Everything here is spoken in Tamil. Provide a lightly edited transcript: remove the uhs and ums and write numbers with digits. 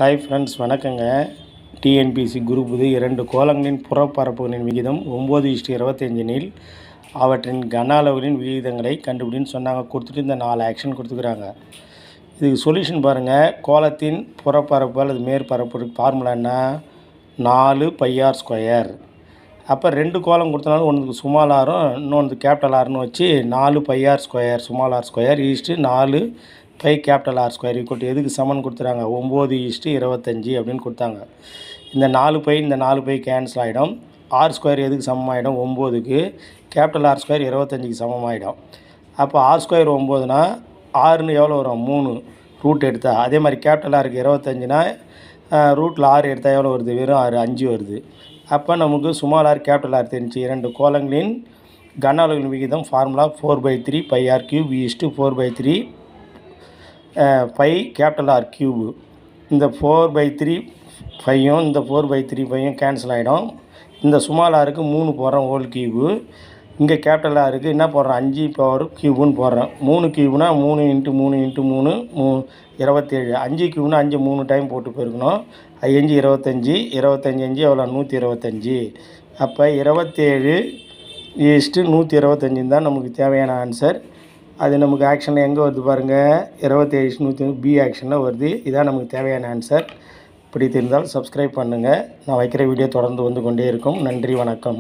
ஹாய் ஃப்ரெண்ட்ஸ், வணக்கங்க. டிஎன்பிஎஸ்சி குரூப் இது 2 கோளங்களின் புறப்பரப்புகளின் விகிதம் 9:25 அவற்றின் கன அளவுகளின் விகிதங்களை கண்டுபிடின்னு சொன்னாங்க. கொடுத்துட்டு இந்த 4 ஆக்ஷன் கொடுத்துக்கிறாங்க. இதுக்கு சொல்யூஷன் பாருங்கள். கோளத்தின் புறப்பரப்பு அல்லது மேற்பரப்பு ஃபார்முலா என்ன? 4πr². அப்போ 2 கோளம் கொடுத்தனாலும் ஒன்றுக்கு ஸ்மால் ஆரும் இன்னொன்று கேபிட்டல் ஆர்னு வச்சு 4πr² small r² is to 4 pi capital r² equal எதுக்கு சமன் கொடுத்துறாங்க? 9:25 அப்படின்னு கொடுத்தாங்க. இந்த 4 பை இந்த 4 பை கேன்சல் ஆகிடும். r² எதுக்கு சமமாகிடும்? 9க்கு. Capital r² 25க்கு சமமாகிடும். அப்போ r² 9னா ஆறுன்னு எவ்வளோ வரும்? 3 ரூட் எடுத்தால். அதே மாதிரி கேபிட்டல் ஆருக்கு 25னா ரூட்டில் 6 எடுத்தால் எவ்வளோ வருது? வெறும் 6 5 வருது. அப்போ நமக்கு ஸ்மால் ஆர் கேபிட்டல் ஆர் தெரிஞ்சு 2 கோளங்களின் கன அளவுகளின் விகிதம் formula 4/3 πr³ is to 4/3 pi capital R cube. இந்த 4/3 பையும் இந்த 4/3 பையும் கேன்சல் ஆகிடும். இந்த ஸ்மால் ஆருக்கு 3 போடுறோம் ஹோல் கியூபு. இங்கே கேபிட்டல் ஆருக்கு என்ன போடுறோம்? 5 பவர் கியூபுன்னு போடுறோம். 3 கியூப்னா 3 × 3 × 3 27. 5 கியூப்னா 5 3 டைம் போட்டு போயிருக்கணும். 5 25 25 எவ்வளோ? 125. அப்போ 27:125 தான் நமக்கு தேவையான ஆன்சர். அது நமக்கு ஆக்ஷனில் எங்கே வருது பாருங்கள்? 27:125 பி ஆக்ஷனில் வருது. இதான் நமக்கு தேவையான ஆன்சர். இப்படி தெரிந்தால் சப்ஸ்கிரைப் பண்ணுங்கள். நான் வைக்கிற வீடியோ தொடர்ந்து வந்து கொண்டே இருக்கும். நன்றி, வணக்கம்.